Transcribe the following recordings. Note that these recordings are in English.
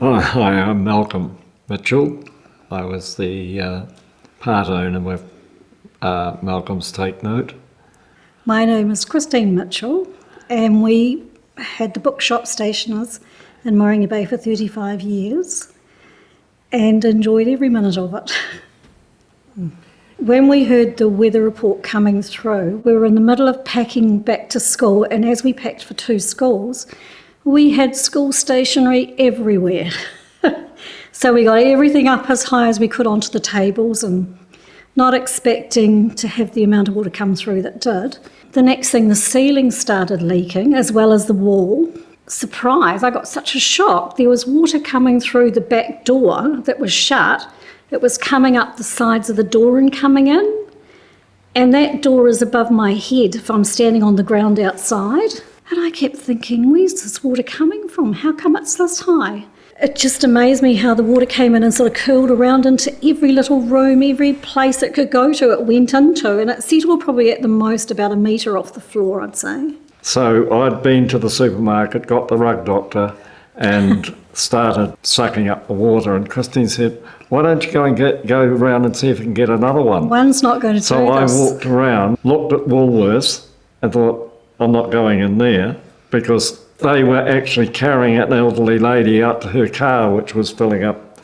Hi, I'm Malcolm Mitchell. I was the part owner with Malcolm's Take Note. My name is Christine Mitchell, and we had the bookshop Stationers in Moringa Bay for 35 years and enjoyed every minute of it. When we heard the weather report coming through, we were in the middle of packing back to school, and as we packed for 2 schools, we had school stationery everywhere. So we got everything up as high as we could onto the tables and not expecting to have the amount of water come through that did. The next thing, the ceiling started leaking as well as the wall. Surprise, I got such a shock. There was water coming through the back door that was shut. It was coming up the sides of the door and coming in. And that door is above my head if I'm standing on the ground outside. And I kept thinking, where's this water coming from? How come it's this high? It just amazed me how the water came in and sort of curled around into every little room, every place it could go to, it went into. And it settled probably at the most about 1 metre off the floor, I'd say. So I'd been to the supermarket, got the rug doctor and started sucking up the water. And Christine said, why don't you go around and see if you can get another one? One's not going to do this. So I walked around, looked at Woolworths and thought, I'm not going in there, because they were actually carrying an elderly lady out to her car, which was filling up.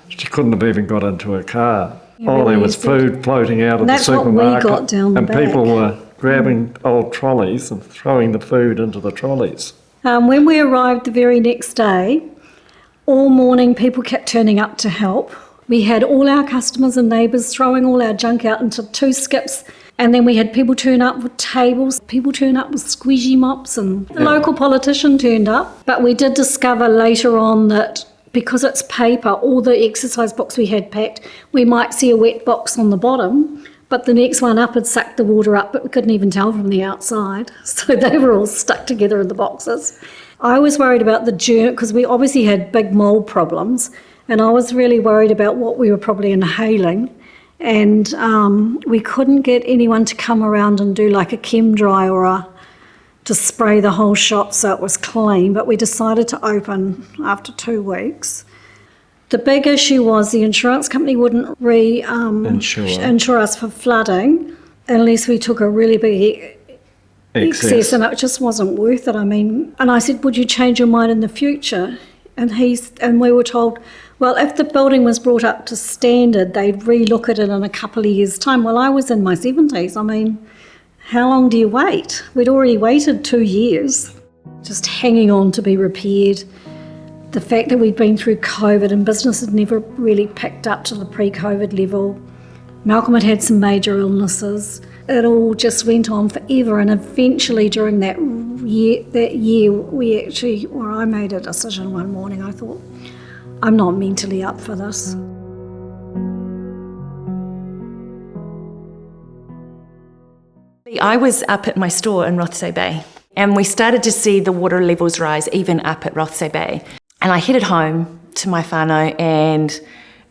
She couldn't have even got into her car. There was food floating out of the supermarket. That's what we got down the and back. People were grabbing old trolleys and throwing the food into the trolleys. When we arrived the very next day, all morning people kept turning up to help. We had all our customers and neighbours throwing all our junk out into 2 skips, and then we had people turn up with tables, people turn up with squeegee mops, and the local politician turned up. But we did discover later on that because it's paper, all the exercise books we had packed, we might see a wet box on the bottom, but the next one up had sucked the water up, but we couldn't even tell from the outside. So they were all stuck together in the boxes. I was worried about the germ, because we obviously had big mould problems, and I was really worried about what we were probably inhaling. And we couldn't get anyone to come around and do like a chem dry to spray the whole shop so it was clean, but we decided to open after 2 weeks. The big issue was the insurance company wouldn't insure us for flooding unless we took a really big excess, and it just wasn't worth it. And I said, would you change your mind in the future? And we were told, well, if the building was brought up to standard, they'd relook at it in a couple of years' time. Well, I was in my 70s. How long do you wait? We'd already waited 2 years, just hanging on to be repaired. The fact that we'd been through COVID and business had never really picked up to the pre-COVID level. Malcolm had some major illnesses. It all just went on forever, and eventually during that year, I made a decision one morning. I thought, I'm not mentally up for this. I was up at my store in Rothesay Bay, and we started to see the water levels rise even up at Rothesay Bay. And I headed home to my whānau, and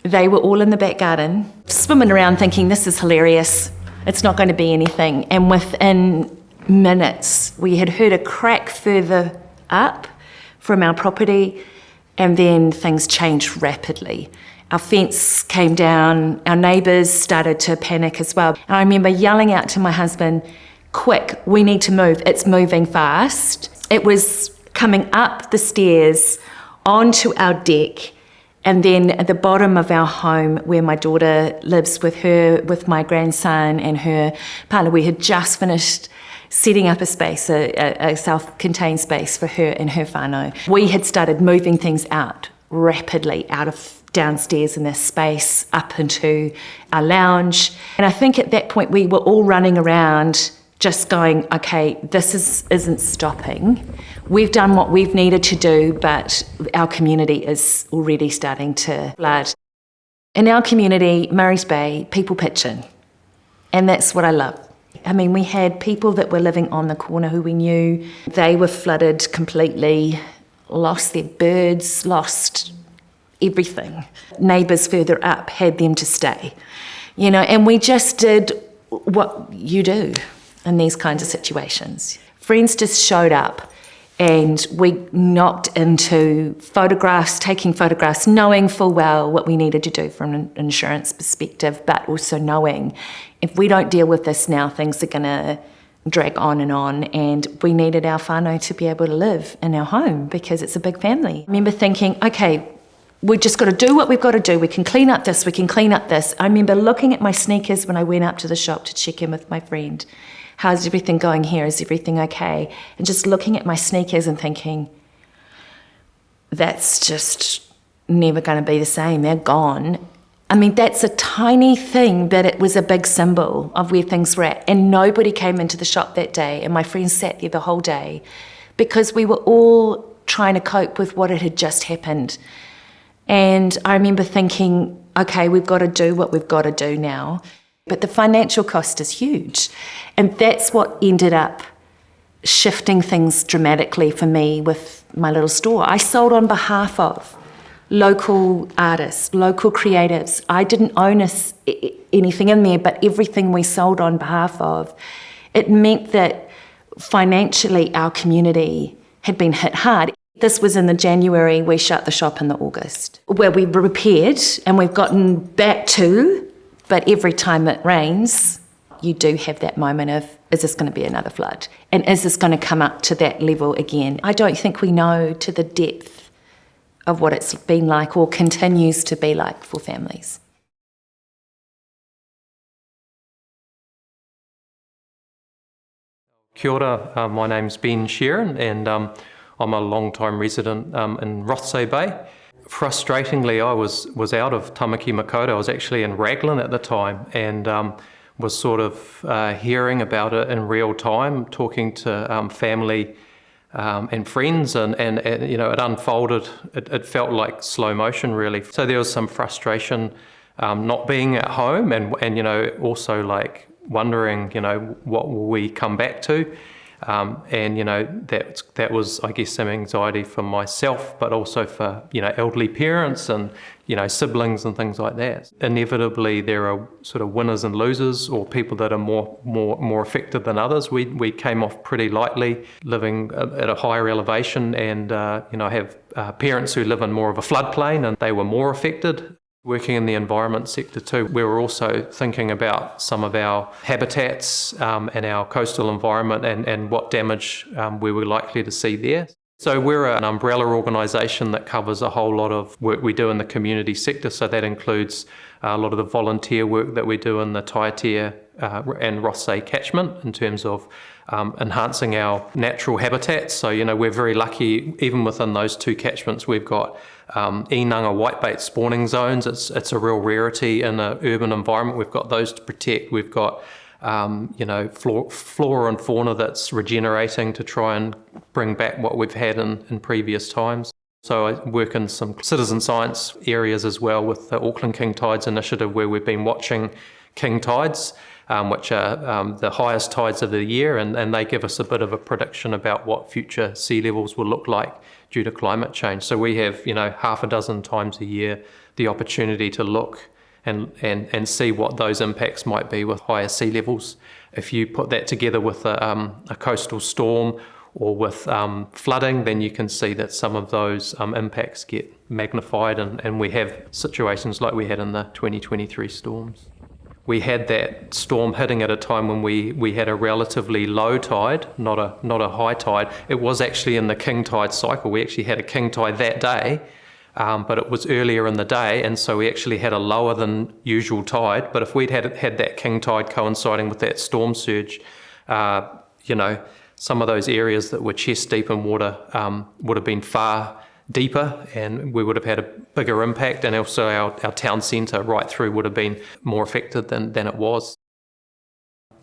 they were all in the back garden, swimming around thinking, this is hilarious, it's not going to be anything. And within minutes, we had heard a crack further up from our property, and then things changed rapidly. Our fence came down, our neighbours started to panic as well. And I remember yelling out to my husband, quick, we need to move, it's moving fast. It was coming up the stairs onto our deck, and then at the bottom of our home where my daughter lives with my grandson and her partner, we had just finished setting up a space, a self-contained space for her and her whānau. We had started moving things out rapidly out of downstairs in this space up into our lounge. And I think at that point we were all running around just going, okay, this isn't stopping. We've done what we've needed to do, but our community is already starting to flood. In our community, Murray's Bay, people pitch in. And that's what I love. We had people that were living on the corner who we knew. They were flooded completely, lost their birds, lost everything. Neighbours further up had them to stay. And we just did what you do in these kinds of situations. Friends just showed up And we knocked into photographs, taking photographs, knowing full well what we needed to do from an insurance perspective, but also knowing if we don't deal with this now, things are going to drag on, and we needed our whānau to be able to live in our home because it's a big family. I remember thinking, okay, we just got to do what we've got to do. We can clean up this, we can clean up this. I remember looking at my sneakers when I went up to the shop to check in with my friend. How's everything going here? Is everything okay? And just looking at my sneakers and thinking, that's just never going to be the same. They're gone. I mean, that's a tiny thing, but it was a big symbol of where things were at. And nobody came into the shop that day, and my friends sat there the whole day because we were all trying to cope with what had just happened. And I remember thinking, okay, we've got to do what we've got to do now. But the financial cost is huge. And that's what ended up shifting things dramatically for me with my little store. I sold on behalf of local artists, local creatives. I didn't own anything in there, but everything we sold on behalf of. It meant that financially our community had been hit hard. This was in the January, we shut the shop in the August, where we repaired and we've gotten back to. But every time it rains, you do have that moment of, is this going to be another flood? And is this going to come up to that level again? I don't think we know to the depth of what it's been like or continues to be like for families. Kia ora, my name's Ben Sheeran, and I'm a long-time resident in Rothesay Bay. Frustratingly, I was out of Tamaki Makaurau. I was actually in Raglan at the time, and was sort of hearing about it in real time, talking to family and friends, and you know, it unfolded. It felt like slow motion, really. So there was some frustration not being at home, and you know, also like wondering, you know, what will we come back to. And you know, that was, I guess, some anxiety for myself, but also for, you know, elderly parents and, you know, siblings and things like that. Inevitably, there are sort of winners and losers, or people that are more affected than others. We came off pretty lightly, living at a higher elevation, and you know, I have parents who live in more of a floodplain, and they were more affected. Working in the environment sector too, we were also thinking about some of our habitats and our coastal environment, and what damage we were likely to see there. So we're an umbrella organisation that covers a whole lot of work we do in the community sector. So that includes a lot of the volunteer work that we do in the Taiatea and Rothesay catchment in terms of enhancing our natural habitats. So, you know, we're very lucky, even within those two catchments, we've got inanga whitebait spawning zones. It's a real rarity in an urban environment. We've got those to protect. We've got you know, flora and fauna that's regenerating to try and bring back what we've had in previous times. So I work in some citizen science areas as well with the Auckland King Tides Initiative, where we've been watching king tides, which are the highest tides of the year, and they give us a bit of a prediction about what future sea levels will look like due to climate change. So we have, you know, half a dozen times a year the opportunity to look and see what those impacts might be with higher sea levels. If you put that together with a coastal storm or with flooding, then you can see that some of those impacts get magnified, and we have situations like we had in the 2023 storms. We had that storm hitting at a time when we had a relatively low tide, not a high tide. It was actually in the king tide cycle. We actually had a king tide that day, but it was earlier in the day, and so we actually had a lower than usual tide. But if we'd had that king tide coinciding with that storm surge, you know, some of those areas that were chest deep in water would have been far deeper, and we would have had a bigger impact, and also our town centre right through would have been more affected than it was.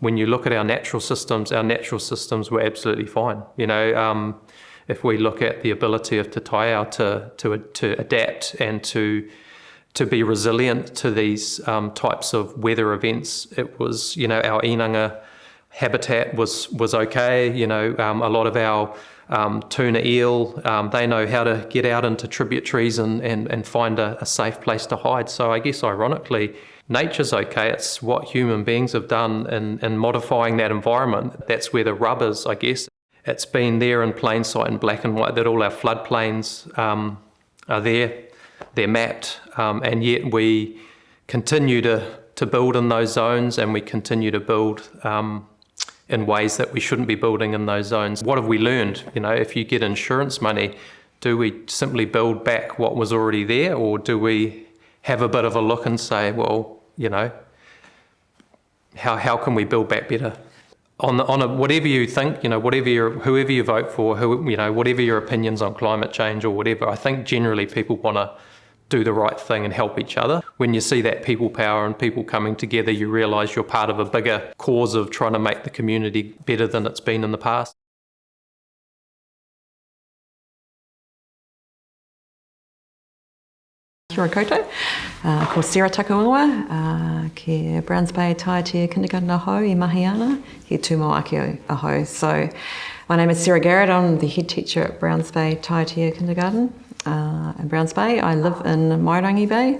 When you look at our natural systems were absolutely fine. You know, if we look at the ability of Te Taiao to adapt and to be resilient to these types of weather events, it was, you know, our inanga habitat was okay. You know, a lot of our tuna eel, they know how to get out into tributaries and find a safe place to hide. So I guess ironically, nature's okay. It's what human beings have done in modifying that environment. That's where the rub is, I guess. It's been there in plain sight in black and white that all our floodplains are there, they're mapped, and yet we continue to build in those zones, and we continue to build in ways that we shouldn't be building in those zones. What have we learned? You know, if you get insurance money, do we simply build back what was already there, or do we have a bit of a look and say, well, you know, how can we build back better? On whatever you think, you know, whoever you vote for, whatever your opinions on climate change or whatever, I think generally people want to do the right thing and help each other. When you see that people power and people coming together, you realise you're part of a bigger cause of trying to make the community better than it's been in the past. Kia ora koutou, ko Sarah Takuingoa, ke Browns Bay Taiatea Kindergarten Aho I Mahiana, he Tūmoaki Aho. So my name is Sarah Garrett, I'm the head teacher at Browns Bay Taiatea Kindergarten in Browns Bay. I live in Mairangi Bay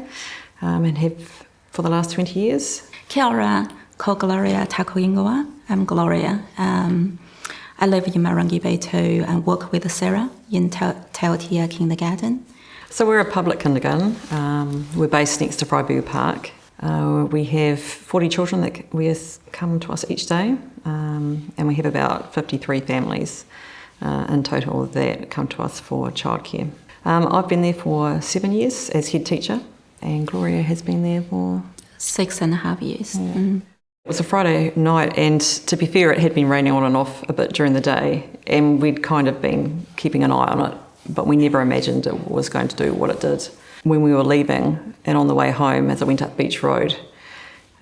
and have for the last 20 years. Kia ora, ko Gloria Takuingoa. I'm Gloria. I live in Mairangi Bay too and work with Sarah in Taiatea Kindergarten. So we're a public kindergarten. We're based next to Fraibuga Park. We have 40 children that come to us each day, and we have about 53 families in total that come to us for childcare. I've been there for 7 years as head teacher, and Gloria has been there for 6.5 years. Yeah. It was a Friday night, and to be fair, it had been raining on and off a bit during the day, and we'd kind of been keeping an eye on it, but we never imagined it was going to do what it did. When we were leaving and on the way home, as I went up Beach Road,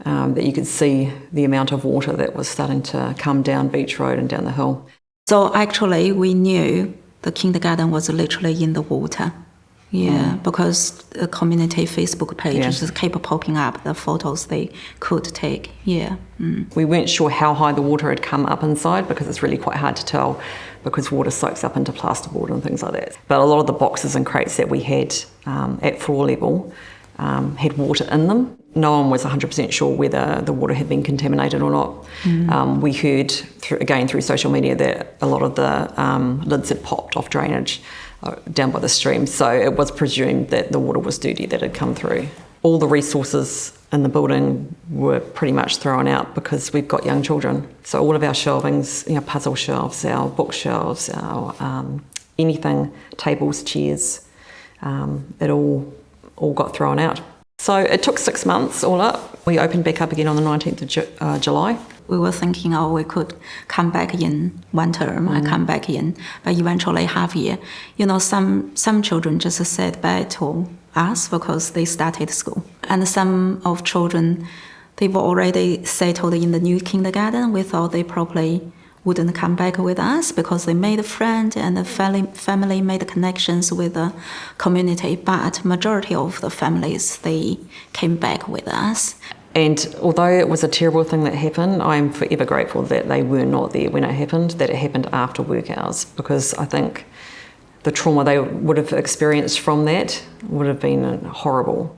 that you could see the amount of water that was starting to come down Beach Road and down the hill. So actually we knew the kindergarten was literally in the water. Yeah, because the community Facebook pages just keep popping up the photos they could take. Yeah. We weren't sure how high the water had come up inside because it's really quite hard to tell because water soaks up into plasterboard and things like that. But a lot of the boxes and crates that we had at floor level had water in them. No one was 100% sure whether the water had been contaminated or not. We heard, through social media, that a lot of the lids had popped off drainage down by the stream, so it was presumed that the water was dirty that had come through. All the resources in the building were pretty much thrown out because we've got young children. So all of our shelvings, puzzle shelves, our bookshelves, our anything, tables, chairs, it all got thrown out. So it took 6 months all up. We opened back up again on the 19th of July. We were thinking, we could come back in one term, I come back in, but eventually half year. Some children just said bye to us because they started school. And some of children, they were already settled in the new kindergarten. We thought they probably wouldn't come back with us because they made a friend and the family made connections with the community. But majority of the families, they came back with us. And although it was a terrible thing that happened, I'm forever grateful that they were not there when it happened, that it happened after work hours, because I think the trauma they would have experienced from that would have been horrible.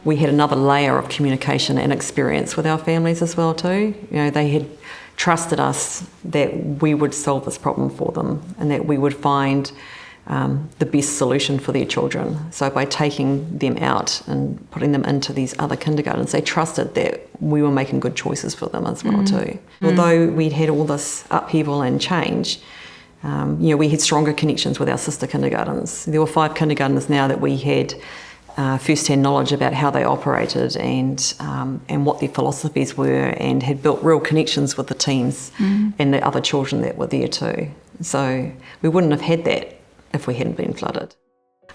We had another layer of communication and experience with our families as well too. They had trusted us that we would solve this problem for them and that we would find the best solution for their children. So by taking them out and putting them into these other kindergartens, they trusted that we were making good choices for them as well too. Although we'd had all this upheaval and change, we had stronger connections with our sister kindergartens. There were 5 kindergartens now that we had first-hand knowledge about how they operated and what their philosophies were, and had built real connections with the teams and the other children that were there too. So we wouldn't have had that if we hadn't been flooded.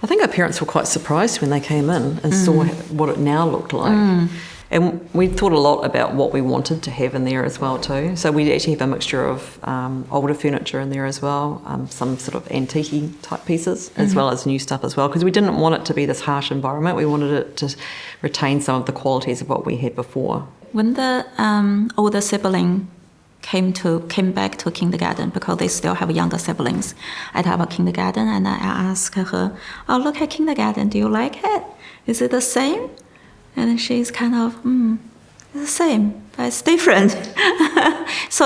I think our parents were quite surprised when they came in and saw what it now looked like. And we thought a lot about what we wanted to have in there as well too. So we actually have a mixture of older furniture in there as well, some sort of antique type pieces, as well as new stuff as well, because we didn't want it to be this harsh environment. We wanted it to retain some of the qualities of what we had before. When the older sibling came back to kindergarten, because they still have younger siblings at our kindergarten, and I asked her, "Oh, look at kindergarten, do you like it? Is it the same?" And she's kind of, the same, but it's different. So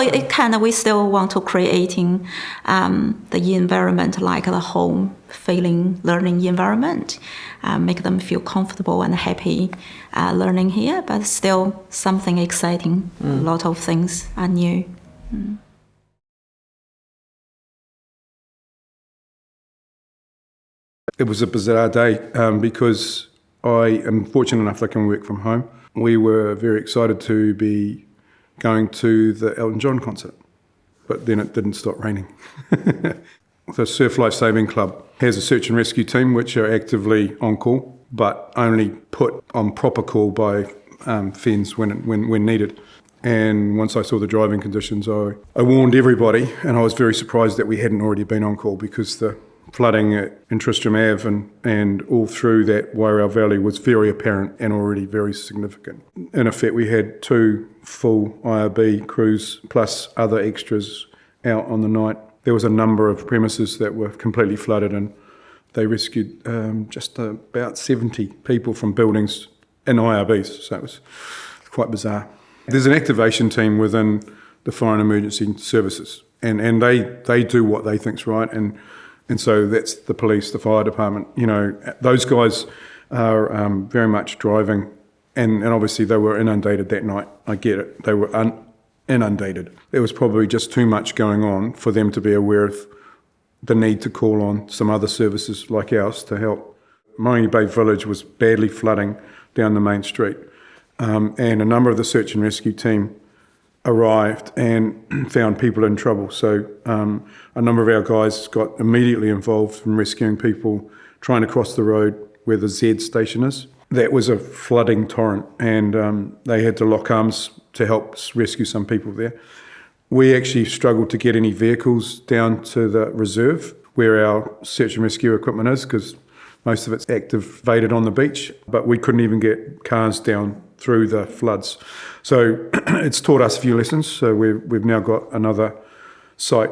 we still want to creating the environment like the home feeling learning environment, make them feel comfortable and happy learning here, but still something exciting. A lot of things are new. It was a bizarre day because I am fortunate enough that I can work from home. We were very excited to be going to the Elton John concert, but then it didn't stop raining. The Surf Life Saving Club has a search and rescue team which are actively on call, but only put on proper call by FENZ when needed. And once I saw the driving conditions, I warned everybody, and I was very surprised that we hadn't already been on call, because the flooding in Tristram Ave and all through that Wairau Valley was very apparent and already very significant. In effect, we had 2 full IRB crews plus other extras out on the night. There was a number of premises that were completely flooded, and they rescued just about 70 people from buildings in IRBs, so it was quite bizarre. There's an activation team within the Fire and Emergency Services, and they do what they think's right, and so that's the police, the fire department. You know, those guys are very much driving, and obviously they were inundated that night. I get it. They were inundated. There was probably just too much going on for them to be aware of the need to call on some other services like ours to help. Moangi Bay Village was badly flooding down the main street, and a number of the search and rescue team arrived and found people in trouble. So a number of our guys got immediately involved in rescuing people trying to cross the road where the Z station is. That was a flooding torrent, and they had to lock arms to help rescue some people there. We actually struggled to get any vehicles down to the reserve where our search and rescue equipment is, because most of it's activated on the beach, but we couldn't even get cars down through the floods. So it's taught us a few lessons. So we've now got another site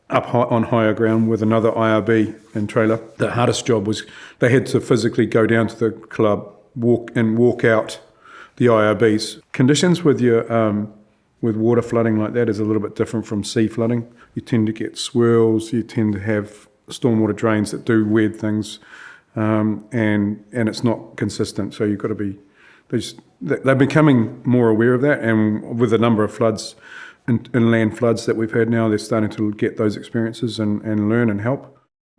up high, on higher ground with another IRB and trailer. The hardest job was they had to physically go down to the club, walk out the IRBs. Conditions with with water flooding like that is a little bit different from sea flooding. You tend to get swirls, you tend to have stormwater drains that do weird things, and it's not consistent. So you've got to be, they're becoming more aware of that, and with the number of floods, inland floods that we've had now, they're starting to get those experiences and learn and help.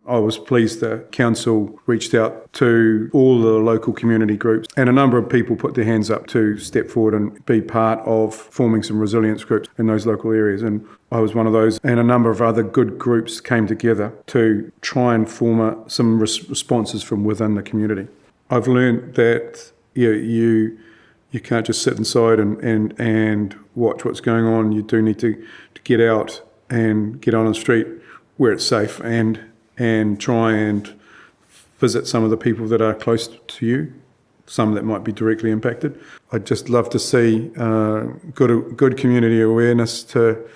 I was pleased the council reached out to all the local community groups, and a number of people put their hands up to step forward and be part of forming some resilience groups in those local areas. And I was one of those, and a number of other good groups came together to try and form some responses from within the community. I've learned that you can't just sit inside and watch what's going on. You do need to get out and get on the street where it's safe and try and visit some of the people that are close to you, some that might be directly impacted. I'd just love to see good community awareness to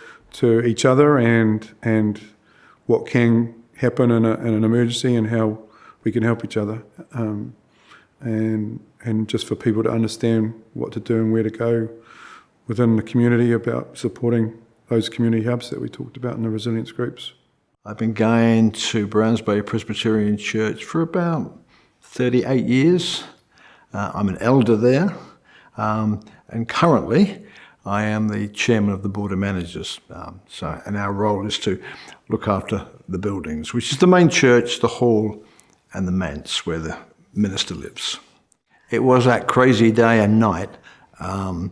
each other and what can happen in an emergency and how we can help each other, and just for people to understand what to do and where to go within the community about supporting those community hubs that we talked about in the resilience groups. I've been going to Browns Bay Presbyterian Church for about 38 years. I'm an elder there, and currently I am the chairman of the Board of Managers. And our role is to look after the buildings, which is the main church, the hall, and the manse where the minister lives. It was that crazy day and night. I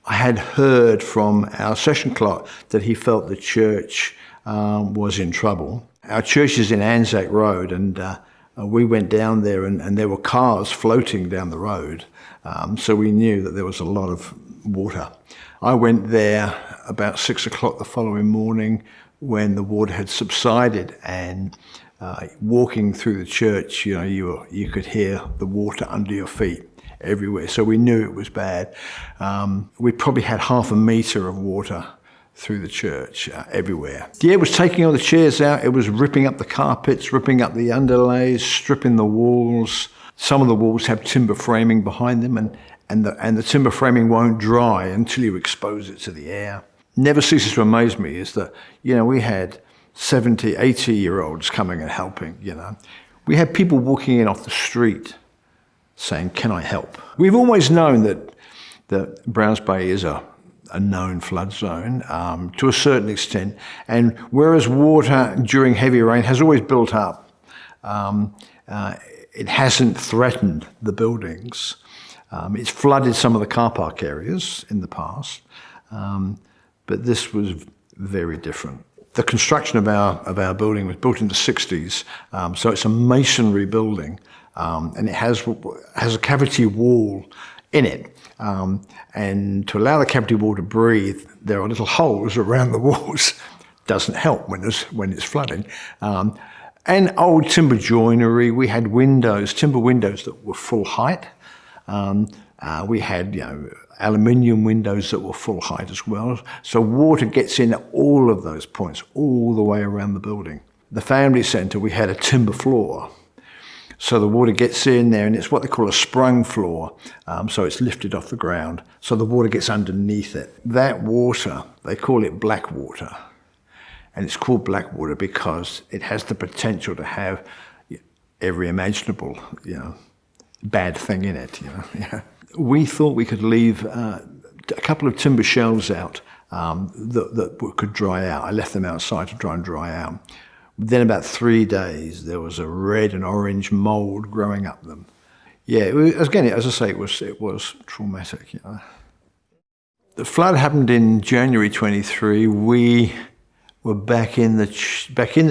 had heard from our session clerk that he felt the church was in trouble. Our church is in Anzac Road, and we went down there and there were cars floating down the road, so we knew that there was a lot of water. I went there about 6 o'clock the following morning when the water had subsided, and walking through the church, you could hear the water under your feet everywhere, so we knew it was bad. We probably had half a metre of water through the church everywhere. Yeah, it was taking all the chairs out, it was ripping up the carpets, ripping up the underlays, stripping the walls. Some of the walls have timber framing behind them, and the timber framing won't dry until you expose it to the air. Never ceases to amaze me is that, we had 70, 80-year-olds coming and helping, We had people walking in off the street saying, "Can I help?" We've always known that Browns Bay is a known flood zone to a certain extent, and whereas water during heavy rain has always built up, it hasn't threatened the buildings. It's flooded some of the car park areas in the past, but this was very different. The construction of our building was built in the 60s, so it's a masonry building, and it has a cavity wall in it. And to allow the cavity wall to breathe, there are little holes around the walls. Doesn't help when it's flooding. And old timber joinery. We had timber windows that were full height. We had aluminium windows that were full height as well. So water gets in at all of those points, all the way around the building. The family centre, we had a timber floor. So the water gets in there, and it's what they call a sprung floor. So it's lifted off the ground. So the water gets underneath it. That water, they call it black water. And it's called black water because it has the potential to have every imaginable, bad thing in it. We thought we could leave a couple of timber shelves out that could dry out. I left them outside to try and dry out. Then about 3 days, there was a red and orange mould growing up them. Yeah, again, as I say, it was traumatic. The flood happened in January 23. We were back in the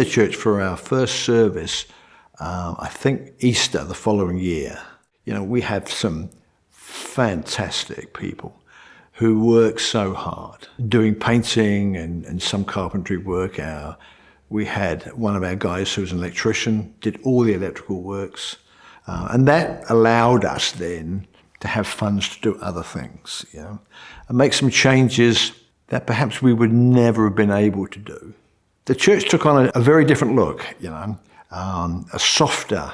church for our first service. I think Easter the following year. We have some fantastic people who work so hard, doing painting and some carpentry work. We had one of our guys who was an electrician, did all the electrical works, and that allowed us then to have funds to do other things, and make some changes that perhaps we would never have been able to do. The church took on a very different look, a softer,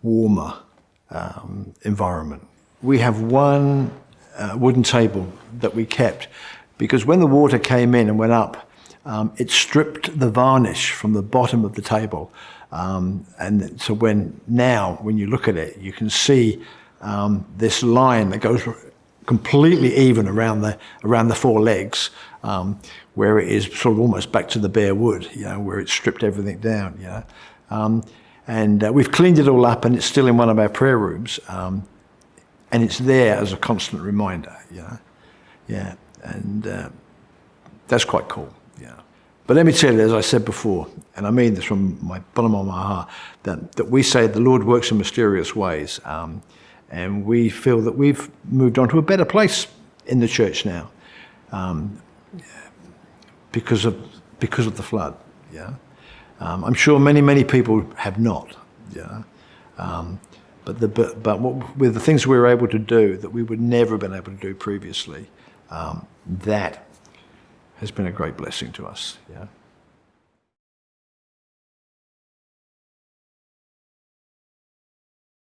warmer environment. We have one wooden table that we kept because when the water came in and went up, it stripped the varnish from the bottom of the table. And so when you look at it, you can see this line that goes completely even around the four legs, where it is sort of almost back to the bare wood, where it stripped everything down. And we've cleaned it all up, and it's still in one of our prayer rooms, and it's there as a constant reminder. And that's quite cool. But let me tell you, as I said before, and I mean this from my bottom of my heart, that we say the Lord works in mysterious ways, and we feel that we've moved on to a better place in the church now, because of the flood. I'm sure many people have not. But with the things we were able to do that we would never have been able to do previously, that has been a great blessing to us.